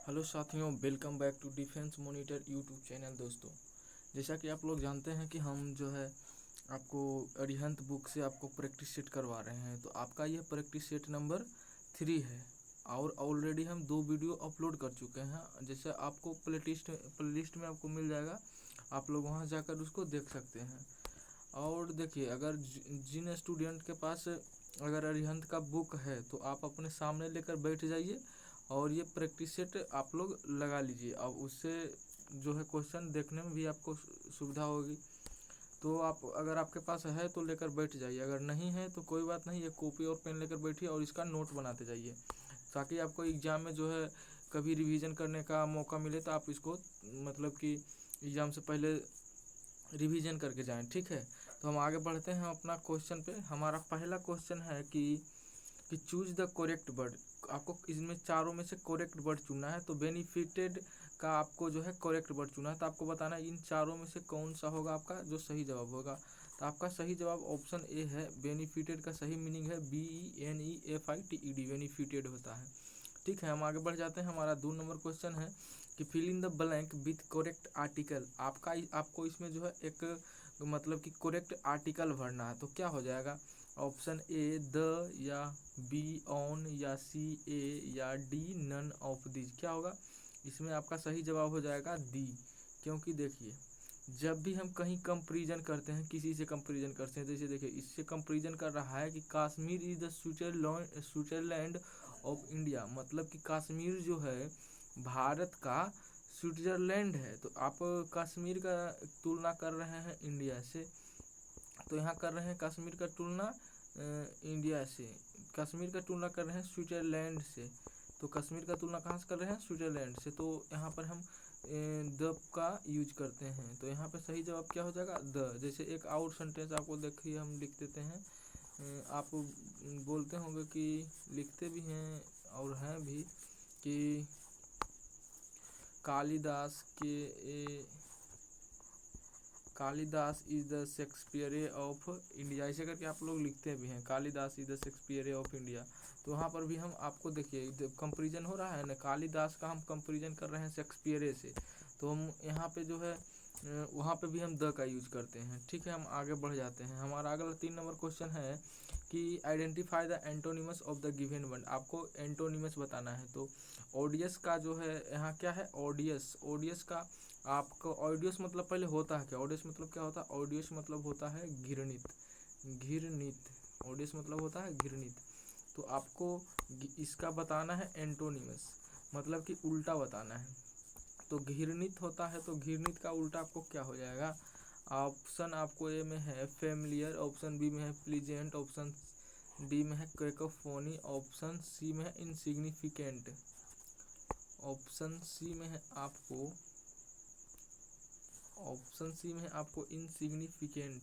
Hello साथियों, welcome back to defence monitor YouTube channel. दोस्तों, जैसा कि आप लोग जानते हैं कि हम जो है आपको अरिहंत बुक से आपको प्रैक्टिस सेट करवा रहे हैं। तो आपका यह प्रैक्टिस सेट नंबर 3 है और ऑलरेडी हम 2 वीडियो अपलोड कर चुके हैं। जैसे आपको प्लेलिस्ट में आपको मिल जाएगा, आप लोग वहां जाकर उसको देख सकते हैं। और देखिए, अगर जिन स्टूडेंट के पास अगर अरिहंत का बुक है तो आप अपने सामने लेकर बैठ जाइए और ये प्रैक्टिस सेट आप लोग लगा लीजिए। अब उससे जो है क्वेश्चन देखने में भी आपको सुविधा होगी। तो आप अगर आपके पास है तो लेकर बैठ जाइए, अगर नहीं है तो कोई बात नहीं, ये कॉपी और पेन लेकर बैठिए और इसका नोट बनाते जाइए, ताकि आपको एग्ज़ाम में जो है कभी रिवीजन करने का मौका मिले तो आप इसको मतलब कि एग्ज़ाम से पहले रिवीजन करके जाएं। ठीक है, तो हम आगे बढ़ते हैं अपना क्वेश्चन पे। हमारा पहला क्वेश्चन है कि चूज द करेक्ट वर्ड। आपको इसमें चारों में से करेक्ट वर्ड चुनना है। तो बेनिफिटेड का आपको जो है करेक्ट वर्ड चुना है, तो आपको बताना है इन चारों में से कौन सा होगा आपका जो सही जवाब होगा। तो आपका सही जवाब ऑप्शन ए है। बेनिफिटेड का सही मीनिंग है BENEFITED, बेनिफिटेड होता है। ठीक है, हम आगे बढ़ जाते हैं। हमारा 2 नंबर क्वेश्चन है कि fill in the blank with correct article. आपको इसमें जो है एक मतलब कि करेक्ट आर्टिकल भरना है। तो क्या हो जाएगा? ऑप्शन ए द, या बी ऑन, या सी ए, या डी नन ऑफ दिस। क्या होगा इसमें? आपका सही जवाब हो जाएगा डी। क्योंकि देखिए, जब भी हम कहीं कंपेरिजन करते हैं, किसी से कंपेरिजन करते हैं, जैसे देखिए इससे कंपेरिजन कर रहा है कि Kashmir is the Switzerland of India, मतलब कि कश्मीर जो है भारत का स्विट्जरलैंड है। तो आप कश्मीर का तुलना कर रहे हैं इंडिया से, तो यहाँ कर रहे हैं कश्मीर का तुलना इंडिया से, कश्मीर का तुलना कर रहे हैं स्विट्जरलैंड से। तो कश्मीर का तुलना कहाँ से कर रहे हैं? स्विट्जरलैंड से। तो यहाँ पर हम द का यूज करते हैं। तो यहाँ पे सही जवाब क्या हो जाएगा? द। जैसे एक और सेंटेंस आपको देखिए, हम लिख देते हैं। आप बोलते होंगे कि लिखते भी हैं और हैं भी कि Kalidas is the Shakespeare of India, ऐसे करके आप लोग लिखते भी हैं, Kalidas is the Shakespeare of India. तो वहाँ पर भी हम आपको देखिए कंपैरिजन हो रहा है ना, कालिदास का हम कंपैरिजन कर रहे हैं शेक्सपियर से। तो हम यहाँ पे जो है वहाँ पे भी हम द का यूज करते हैं। ठीक है, हम आगे बढ़ जाते हैं। हमारा अगला 3 नंबर क्वेश्चन है कि identify the antonyms of the given word. आपको एंटोनिमस बताना है। तो ओडियस का जो है यहाँ क्या है? ओडियस का आपको ऑडियस मतलब पहले होता है क्या? ऑडियस मतलब क्या होता है? ऑडियस मतलब होता है घृणित। ऑडियस मतलब होता है घृणित। तो आपको इसका बताना है एंटोनिमस, मतलब कि उल्टा बताना है। तो घृणित होता है, तो घृणित का उल्टा आपको क्या हो जाएगा? ऑप्शन आपको ए में है फेमिलियर, ऑप्शन बी में है प्लीजेंट, ऑप्शन डी में है कैकोफोनी, ऑप्शन सी में है इनसिग्निफिकेंट। ऑप्शन सी में है आपको इनसिग्निफिकेंट।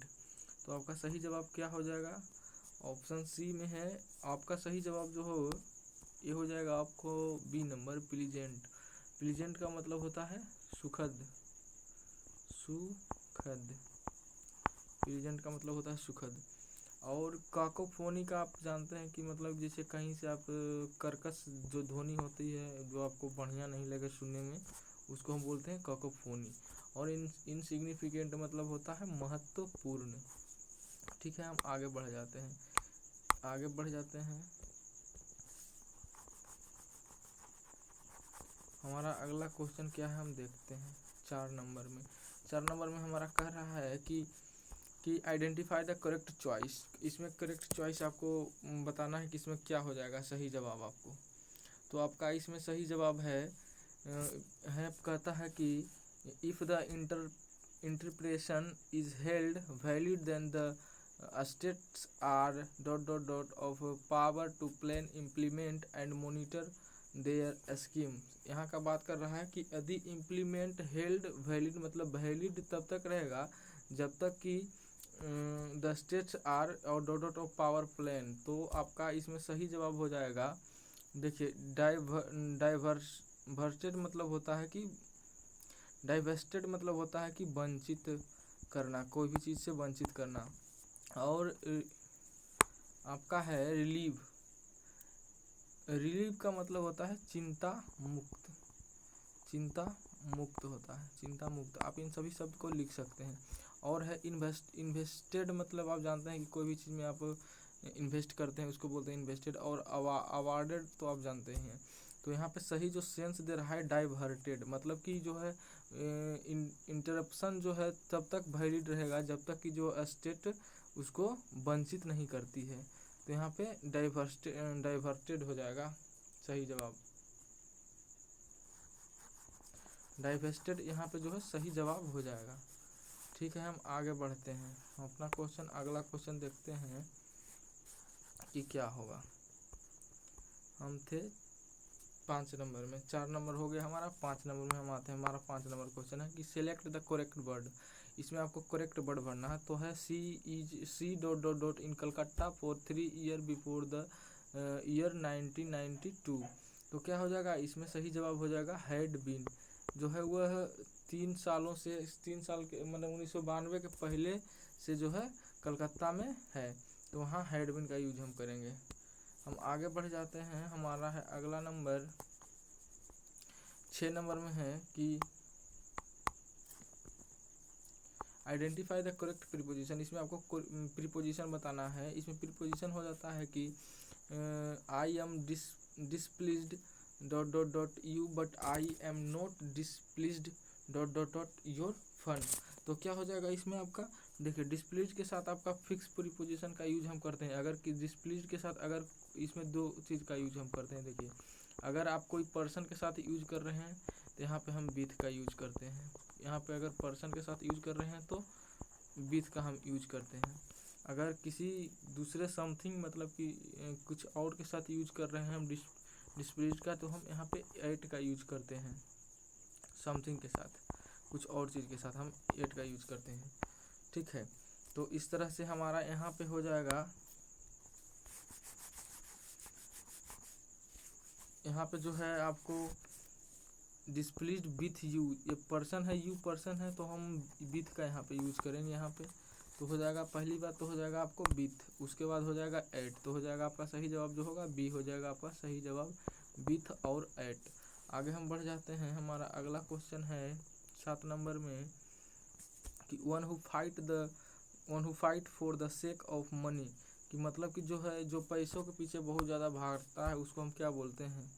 तो आपका सही जवाब क्या हो जाएगा? ऑप्शन सी में है। आपका सही जवाब जो हो ये हो जाएगा आपको बी नंबर, प्लीजेंट। प्लीजेंट का मतलब होता है सुखद। प्लीजेंट का मतलब होता है सुखद। और काकोफोनी का आप जानते हैं कि मतलब जैसे कहीं से आप कर्कश जो ध्वनि होती है, जो आपको बढ़िया नहीं लगे सुनने में, उसको हम बोलते हैं काकोफोनी। और इनसिग्निफिकेंट मतलब होता है महत्वपूर्ण। ठीक है, हम आगे बढ़ जाते हैं। हमारा अगला क्वेश्चन क्या है हम देखते हैं। 4 नंबर में हमारा कह रहा है कि आइडेंटिफाई द करेक्ट चॉइस। इसमें करेक्ट चॉइस आपको बताना है कि इसमें क्या हो जाएगा सही जवाब आपको। तो आपका इसमें सही जवाब कहता है कि if the interpretation is held valid then the states are of power to plan implement and monitor their scheme. यहाँ का बात कर रहा है कि यदि इम्प्लीमेंट हेल्ड वैलिड, मतलब वैलिड तब तक रहेगा जब तक कि द स्टेट्स आर और ऑफ पावर प्लान। तो आपका इसमें सही जवाब हो जाएगा, देखिए डाइवर्सेड मतलब होता है कि डाइवेस्टेड मतलब होता है कि वंचित करना, कोई भी चीज़ से वंचित करना। और आपका है रिलीव का मतलब होता है चिंता मुक्त। चिंता मुक्त होता है, चिंता मुक्त। आप इन सभी शब्द को लिख सकते हैं। और है इन्वेस्टेड, मतलब आप जानते हैं कि कोई भी चीज़ में आप इन्वेस्ट करते हैं उसको बोलते हैं इन्वेस्टेड। और अवार्डेड तो आप जानते ही हैं। तो यहाँ पे सही जो सेंस दे रहा है डाइवर्टेड, मतलब कि जो है इंटरप्शन जो है तब तक वैलिड रहेगा जब तक कि जो स्टेट उसको वंचित नहीं करती है। तो यहाँ पे डाइवर्टेड हो जाएगा सही जवाब। डाइवर्टेड यहाँ पे जो है सही जवाब हो जाएगा। ठीक है, हम आगे बढ़ते हैं। हम अपना क्वेश्चन, अगला क्वेश्चन देखते हैं कि क्या होगा। हम थे 5 नंबर में, 4 नंबर हो गया हमारा, 5 नंबर में हम आते हैं। हमारा 5 नंबर क्वेश्चन है कि सिलेक्ट द करेक्ट वर्ड। इसमें आपको करेक्ट वर्ड भरना है। तो है she dot dot dot in Calcutta for 3 year before the year 1992। तो क्या हो जाएगा इसमें सही जवाब हो जाएगा हैड बीन। जो है वह 3 सालों से, 3 साल के मतलब 1992 के पहले से जो है कलकत्ता में है। तो वहाँ हैड बीन का यूज हम करेंगे। हम आगे बढ़ जाते हैं। हमारा है अगला नंबर 6 नंबर में है कि आइडेंटिफाई द करेक्ट प्रीपोजिशन। इसमें आपको प्रीपोजिशन बताना है। इसमें प्रीपोजिशन हो जाता है कि I am displeased dot dot dot you but I am not displeased dot dot dot your fun. तो क्या हो जाएगा इसमें आपका, देखिए डिसप्लीज के साथ आपका फिक्स प्रीपोजिशन का यूज हम करते हैं। अगर कि डिसप्लीज के साथ अगर इसमें 2 चीज़ का यूज हम करते हैं। देखिए अगर आप कोई पर्सन के साथ यूज कर रहे हैं तो यहाँ पे हम विथ का यूज करते हैं। यहाँ पे अगर पर्सन के साथ यूज कर रहे हैं तो विथ का हम यूज करते हैं। अगर किसी दूसरे समथिंग मतलब कि कुछ और के साथ यूज कर रहे हैं हम डिसप्लीज का, तो हम यहाँ पे एट का यूज करते हैं। समथिंग के साथ, कुछ और चीज़ के साथ हम एट का यूज करते हैं। ठीक है, तो इस तरह से हमारा यहाँ पे हो जाएगा। यहाँ पे जो है आपको डिसप्लीज्ड विथ यू, ये पर्सन है, यू पर्सन है, तो हम विथ का यहाँ पे यूज करेंगे। यहाँ पे तो हो जाएगा, पहली बात तो हो जाएगा आपको विथ, उसके बाद हो जाएगा एट। तो हो जाएगा आपका सही जवाब जो होगा बी हो जाएगा आपका सही जवाब, विथ और एट। आगे हम बढ़ जाते हैं। हमारा अगला क्वेश्चन है 7 नंबर में कि one who fight for the sake of money. कि मतलब कि जो है जो पैसों के पीछे बहुत ज़्यादा भागता है उसको हम क्या बोलते हैं।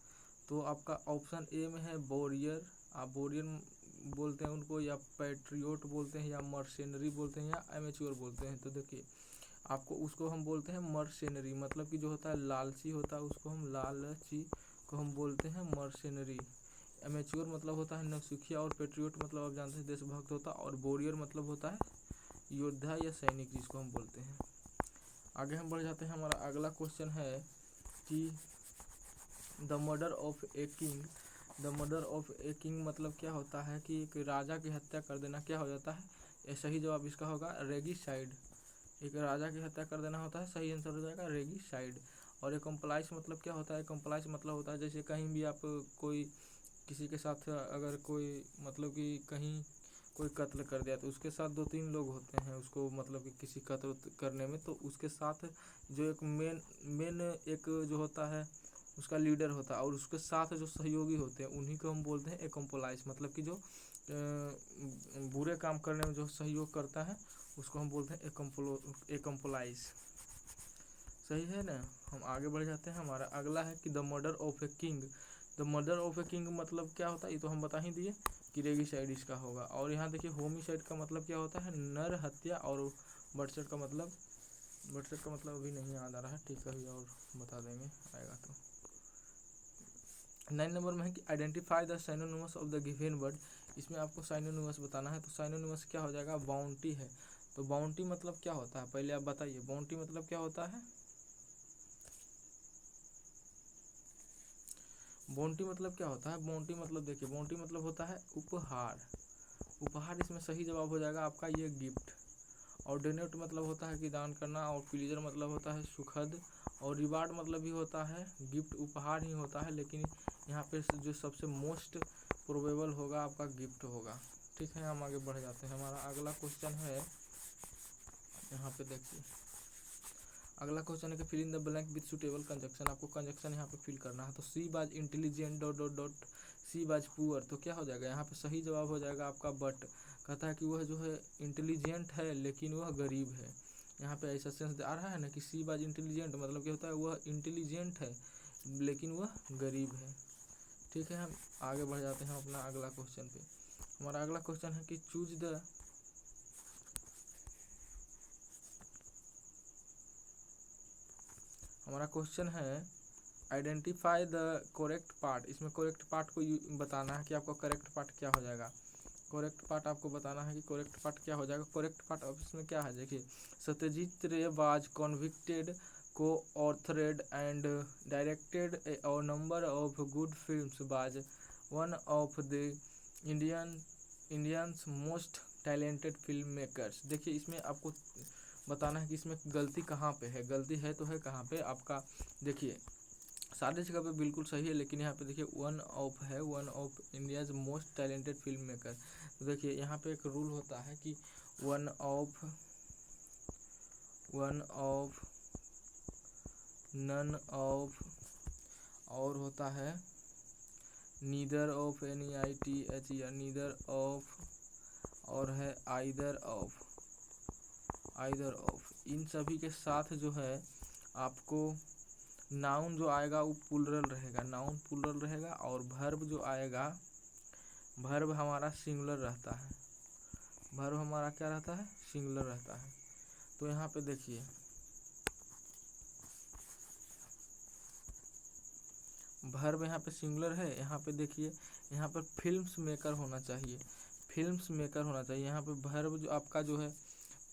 तो आपका ऑप्शन ए में है वॉरियर, आप वॉरियर बोलते हैं उनको, या पैट्रियोट बोलते हैं, या मर्सेनरी बोलते हैं, या एमेच्योर बोलते हैं। तो देखिए आपको उसको हम बोलते हैं मर्सेनरी, मतलब कि जो होता है लालची होता है उसको हम लालची को हम बोलते हैं मर्सेनरी। एमेच्योर मतलब होता है नौसिखिया, और पेट्रियोट मतलब आप जानते हैं देशभक्त होता है, और वॉरियर मतलब होता है योद्धा या सैनिक जिसको हम बोलते हैं। आगे हम बढ़ जाते हैं। हमारा अगला क्वेश्चन है कि the murder of a king. The murder of a king मतलब क्या होता है कि एक राजा की हत्या कर देना क्या हो जाता है। ये सही जवाब इसका होगा रेगिसाइड। एक राजा की हत्या कर देना होता है, सही आंसर हो जाएगा रेगिसाइड। और एकम्प्लाइज मतलब क्या होता है। एकम्प्लाइज मतलब होता है जैसे कहीं भी आप कोई किसी के साथ अगर कोई मतलब कि कहीं कोई कत्ल कर दिया तो उसके साथ 2-3 लोग होते हैं उसको मतलब कि किसी कत्ल करने में, तो उसके साथ जो एक मेन एक जो होता है उसका लीडर होता है, और उसके साथ जो सहयोगी होते हैं उन्हीं को हम बोलते हैं एकम्प्लाइज। मतलब कि जो बुरे काम करने में जो सहयोग करता है उसको हम बोलते हैं एकम्प्लाइज। सही है ना। हम आगे बढ़ जाते हैं। हमारा अगला है कि the murder of a king. The murder of a king मतलब क्या होता है, ये तो हम बता ही दिए कि रेगिसाइड इसका होगा। और यहाँ देखिए होमिसाइड का मतलब क्या होता है, नर हत्या। और बर्चट का मतलब अभी नहीं याद आ रहा है, ठीक है अभी और बता देंगे आएगा तो। 9 नंबर में है कि identify the synonyms of the given word. इसमें आपको साइनोनिमस बताना है। तो साइनोनिमस क्या हो जाएगा, बाउंटी है। तो बाउंटी मतलब क्या होता है पहले आप बताइए, बाउंटी मतलब क्या होता है। बाउंटी मतलब क्या होता है। बाउंटी मतलब देखिए, बाउंटी मतलब होता है उपहार। उपहार इसमें सही जवाब हो जाएगा आपका ये गिफ्ट। और डोनेट मतलब होता है कि दान करना। और प्लीजर मतलब होता है सुखद। और रिवार्ड मतलब भी होता है गिफ्ट, उपहार ही होता है, लेकिन यहाँ पे जो सबसे मोस्ट प्रोबेबल होगा आपका गिफ्ट होगा। ठीक है, हम आगे बढ़ जाते हैं। हमारा अगला क्वेश्चन है, यहाँ पे देखिए अगला क्वेश्चन है कि fill in the blank with suitable conjunction. आपको कंजक्शन यहाँ पे फिल करना है। तो she was intelligent dot dot dot she was poor, तो क्या हो जाएगा यहाँ पे सही जवाब हो जाएगा आपका बट। कहता है कि वह जो है इंटेलिजेंट है लेकिन वह गरीब है। यहाँ पे ऐसा सेंस आ रहा है ना कि सी वाज इंटेलिजेंट, मतलब क्या होता है वह इंटेलिजेंट है लेकिन वह गरीब है। ठीक है, हम आगे बढ़ जाते हैं अपना अगला क्वेश्चन पे। हमारा अगला क्वेश्चन है कि चूज द हमारा क्वेश्चन है आइडेंटिफाई द करेक्ट पार्ट। इसमें करेक्ट पार्ट को बताना है कि आपका करेक्ट पार्ट क्या हो जाएगा। करेक्ट पार्ट आपको बताना है कि करेक्ट पार्ट क्या हो जाएगा। करेक्ट पार्ट अब इसमें क्या है देखिए, सत्यजीत रे वाज कॉन्विक्टेड, को ऑथरेड एंड डायरेक्टेड और number of good films, was one of the Indians most talented film makers. देखिए इसमें आपको बताना है कि इसमें गलती कहाँ पे है, गलती है तो है कहाँ पे आपका। देखिए सारी जगह पे बिल्कुल सही है, लेकिन यहाँ पे देखिए वन ऑफ है, one of India's most talented film maker. तो देखिए यहाँ पे एक रूल होता है कि वन ऑफ, नन ऑफ, और होता है neither of, NEITHER, neither of, और है आइदर ऑफ। इन सभी के साथ जो है आपको नाउन जो आएगा वो प्लूरल रहेगा, नाउन प्लूरल रहेगा, और वर्ब जो आएगा, वर्ब हमारा सिंगुलर रहता है। वर्ब हमारा क्या रहता है, सिंगुलर रहता है। तो यहाँ पे देखिए वर्ब यहाँ पे सिंगुलर है। यहाँ पे देखिए यहाँ पर फिल्म्स मेकर होना चाहिए, फिल्म्स मेकर होना चाहिए। यहाँ पे वर्ब जो आपका जो है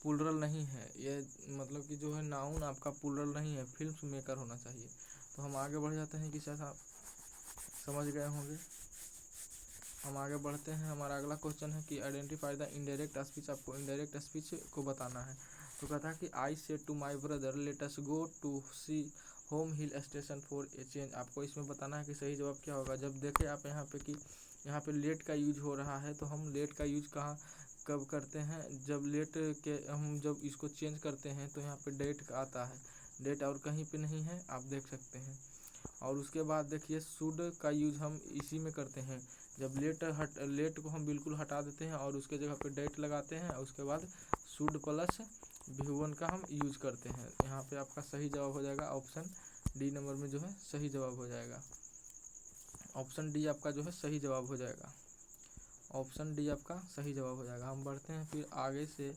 प्लूरल नहीं है, ये मतलब कि जो है नाउन आपका प्लूरल नहीं है, फिल्म्स मेकर होना चाहिए। तो हम आगे बढ़ जाते हैं कि शायद आप समझ गए होंगे। हम आगे बढ़ते हैं। हमारा अगला क्वेश्चन है कि आइडेंटिफाई द इनडायरेक्ट स्पीच। आपको इनडायरेक्ट स्पीच को बताना है। तो कहता है कि I said to my brother let us go to see home hill station for a change. आपको इसमें बताना है कि सही जवाब क्या होगा। जब देखें आप यहाँ पे कि यहाँ पे लेट का यूज हो रहा है, तो हम लेट का यूज कहाँ कब करते हैं, जब लेट के हम जब इसको चेंज करते हैं तो यहाँ पे डेट आता है, डेट और कहीं पे नहीं है, आप देख सकते हैं। और उसके बाद देखिए शुड का यूज हम इसी में करते हैं, जब लेट को हम बिल्कुल हटा देते हैं और उसके जगह पे डेट लगाते हैं, और उसके बाद शुड प्लस V1 का हम यूज करते हैं। यहाँ पे आपका सही जवाब हो जाएगा ऑप्शन डी नंबर में जो है सही जवाब हो जाएगा। ऑप्शन डी आपका जो है सही जवाब हो जाएगा। ऑप्शन डी आपका सही जवाब हो जाएगा। हम बढ़ते हैं फिर आगे से।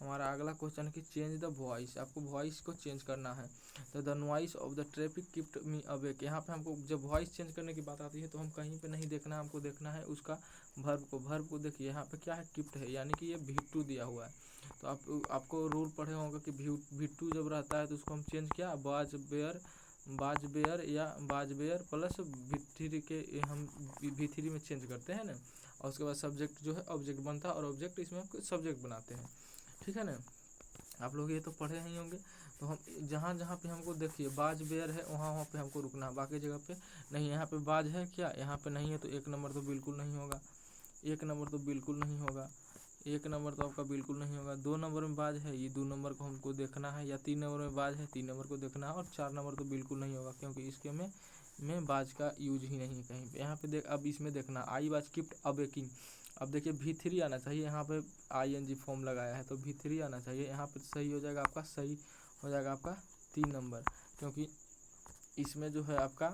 हमारा अगला क्वेश्चन है कि चेंज द वॉइस। आपको वॉइस को चेंज करना है। तो the noise of the traffic kept me awake. यहाँ पे हमको जब वॉइस चेंज करने की बात आती है तो हम कहीं पे नहीं देखना है, हमको देखना है उसका वर्ब को देखिए यहाँ पे क्या है, कीप्ट है, यानी कि ये V2 दिया हुआ है। तो आपको रूल पढ़े होंगे कि V2 जब रहता है तो उसको हम चेंज किया बाज बेयर या बाज बेयर प्लस V3 के हम V3 में चेंज करते हैं ना, और उसके बाद सब्जेक्ट जो है ऑब्जेक्ट बनता है, और ऑब्जेक्ट इसमें हम सब्जेक्ट बनाते हैं। ठीक है ना, आप लोग ये तो पढ़े ही होंगे। तो हम जहाँ जहाँ पे हमको देखिए बाज बेयर है वहाँ पे हमको रुकना है, बाकी जगह पे नहीं। यहाँ पे बाज है क्या, यहाँ पे नहीं है, तो एक नंबर तो बिल्कुल नहीं होगा, एक नंबर तो बिल्कुल नहीं होगा, एक नंबर तो आपका बिल्कुल नहीं होगा। 2 नंबर में बाज है, ये 2 नंबर को हमको देखना है, या 3 नंबर में बाज है, 3 नंबर को देखना है, और 4 नंबर तो बिल्कुल नहीं होगा क्योंकि इसके में बाज का यूज ही नहीं है कहीं पे। यहाँ पे देख, अब इसमें देखना आई वाज कीप्ट अवेकिंग। अब देखिए V3 आना चाहिए, यहाँ पे ING फॉर्म लगाया है तो V3 आना चाहिए। यहाँ पे सही हो जाएगा आपका, सही हो जाएगा आपका 3 नंबर, क्योंकि इसमें जो है आपका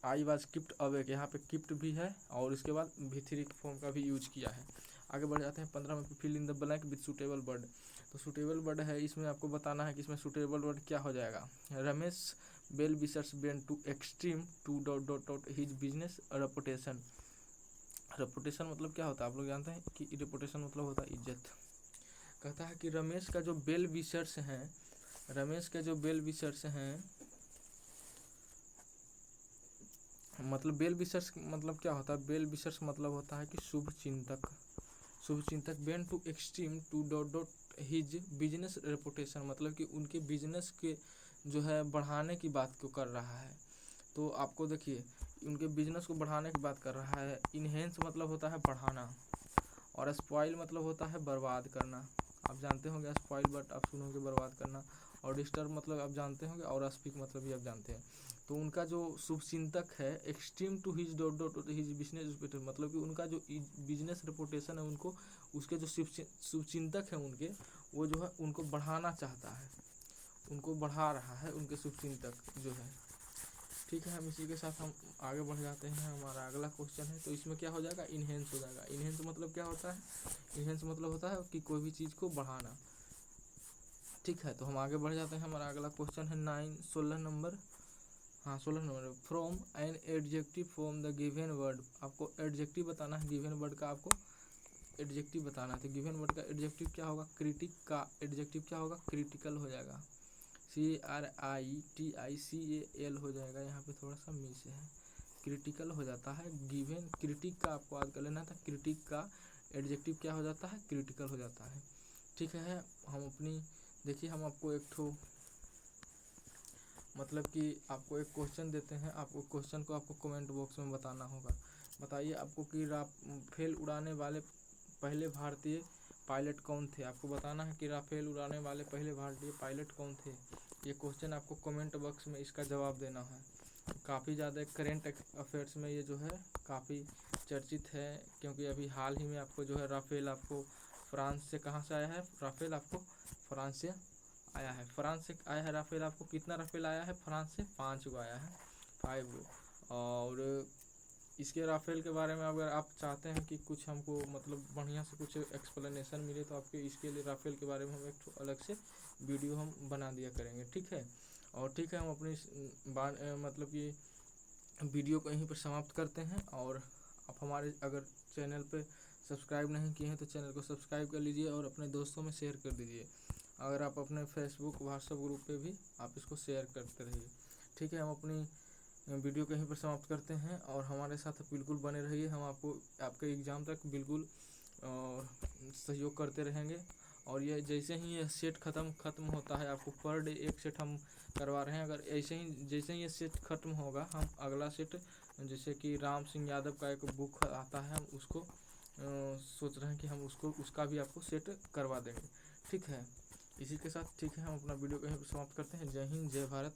आई वाज कीप्ट अवेक, यहाँ पे कीप्ट भी है और इसके बाद V3 फॉर्म का भी यूज किया है। आगे बढ़ जाते हैं 15 में, fill in the blank with suitable word. तो सूटेबल वर्ड है, इसमें आपको बताना है कि इसमें सूटेबल वर्ड क्या हो जाएगा। Ramesh well wishers been too extreme to ... his business reputation. Reputation मतलब क्या होता है, आप लोग जानते हैं कि रेपुटेशन मतलब होता है इज्जत। कहता है कि रमेश का जो बेल विशर्स हैं, रमेश के जो बेल विशर्स हैं, मतलब बेल विशर्स मतलब क्या होता है, बेल विशर्स मतलब होता है कि शुभ चिंतक, शुभ चिंतक। Been too extreme to ... his business reputation, मतलब कि उनके बिजनेस के जो है बढ़ाने की बात को कर रहा है। तो आपको देखिए उनके बिजनेस को बढ़ाने की बात कर रहा है। इनहेंस मतलब होता है बढ़ाना, और स्पॉइल मतलब होता है बर्बाद करना। आप जानते होंगे स्पॉइल, बट आप सुनोगे बर्बाद करना। और डिस्टर्ब मतलब आप जानते होंगे, और स्पीक मतलब भी आप जानते हैं। तो उनका जो शुभचिंतक है extreme to his dot dot his business reputation, मतलब कि उनका जो बिजनेस रेपुटेशन है उनको उसके जो शुभचिंतक है उनके, वो जो है उनको बढ़ाना चाहता है, उनको बढ़ा रहा है उनके शुभचिंतक जो है। ठीक है, हम इसी के साथ हम आगे बढ़ जाते हैं। हमारा अगला क्वेश्चन है, तो इसमें क्या हो जाएगा, इनहेंस हो जाएगा। इनहेंस मतलब क्या होता है, इनहेंस मतलब होता है कि कोई भी चीज़ को बढ़ाना। ठीक है, तो हम आगे बढ़ जाते हैं। हमारा अगला क्वेश्चन है 16 नंबर, हाँ 16 number, from an adjective from the given word. आपको एडजेक्टिव बताना है, गिवन वर्ड का आपको एडजेक्टिव बताना है। तो गिवन वर्ड का एडजेक्टिव क्या होगा, क्रिटिक का एडजेक्टिव क्या होगा, क्रिटिकल हो जाएगा, CRITICAL हो जाएगा, यहाँ पे थोड़ा सा मिस है, क्रिटिकल हो जाता है। गिवन क्रिटिक का आपको याद कर लेना था, क्रिटिक का एडजेक्टिव क्या हो जाता है, क्रिटिकल हो जाता है। ठीक है, हम अपनी देखिए हम आपको एक ठो मतलब कि आपको एक क्वेश्चन देते हैं, आपको क्वेश्चन को आपको कमेंट बॉक्स में बताना होगा। बताइए आपको कि राफेल उड़ाने वाले पहले भारतीय पायलट कौन थे। आपको बताना है कि राफेल उड़ाने वाले पहले भारतीय पायलट कौन थे। ये क्वेश्चन आपको कमेंट बॉक्स में इसका जवाब देना है। काफ़ी ज़्यादा करेंट अफेयर्स में ये जो है काफ़ी चर्चित है, क्योंकि अभी हाल ही में आपको जो है राफेल आपको फ्रांस से, कहाँ से आया है राफेल, आपको फ्रांस से आया है, फ्रांस से आया है राफेल। आपको कितना राफेल आया है फ्रांस से, 5 गो आया है, 5 गो। और इसके राफेल के बारे में अगर आप चाहते हैं कि कुछ हमको मतलब बढ़िया से कुछ एक्सप्लेनेशन मिले, तो आपके इसके लिए राफेल के बारे में हम एक अलग से वीडियो हम बना दिया करेंगे। ठीक है, और ठीक है हम अपनी मतलब कि वीडियो को यहीं पर समाप्त करते हैं। और आप हमारे अगर चैनल पे सब्सक्राइब नहीं किए हैं तो चैनल को सब्सक्राइब कर लीजिए और अपने दोस्तों में शेयर कर दीजिए। अगर आप अपने फेसबुक व्हाट्सएप ग्रुप पे भी आप इसको शेयर करते रहिए। ठीक है, हम अपनी वीडियो को यहीं पर समाप्त करते हैं और हमारे साथ बिल्कुल बने रहिए। हम आपको आपके एग्ज़ाम तक बिल्कुल सहयोग करते रहेंगे। और ये जैसे ही ये सेट ख़त्म होता है, आपको पर डे एक सेट हम करवा रहे हैं। अगर ऐसे ही जैसे ही ये सेट ख़त्म होगा, हम अगला सेट जैसे कि राम सिंह यादव का एक बुक आता है, हम उसको सोच रहे हैं कि हम उसका भी आपको सेट करवा देंगे। ठीक है, इसी के साथ ठीक है हम अपना वीडियो को यहीं पर समाप्त करते हैं। जय हिंद, जय भारत।